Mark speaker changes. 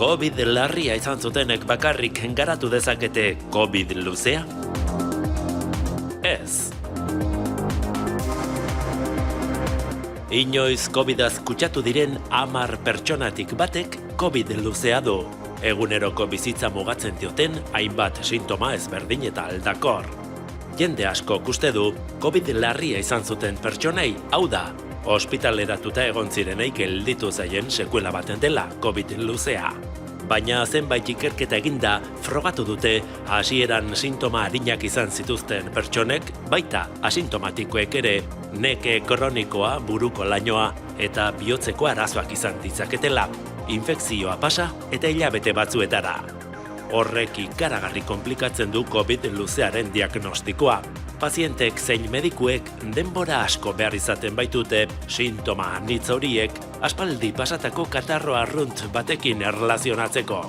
Speaker 1: COVID larria izan zutenek bakarrik garatu dezakete COVID luzea? Ez. Inoiz COVIDaz kutsatu diren 10 pertsonatik batek COVID luzea du. Eguneroko bizitza mugatzen dioten hainbat sintoma ezberdin eta aldakor. Jende asko uste du COVID larria izan zuten pertsonei, hau da, ospitaleratuta egon zirenei gelditu zaien sekuela baten dela COVID luzea. Baina zenbait ikerketa eginda frogatu dute hasieran sintoma arinak izan zituzten pertsonek, baita asintomatikoek ere neke kronikoa, buruko lainoa eta bihotzeko arazoak izan ditzaketela, infekzioa pasa eta hilabete batzuetara. Horrek ikaragarri konplikatzen du COVID luzearen diagnostikoa. Pazientek zein medikuek denbora asko behar izaten baitute sintoma anitz horiek aspaldi pasatako katarro arrunt batekin erlazionatzeko.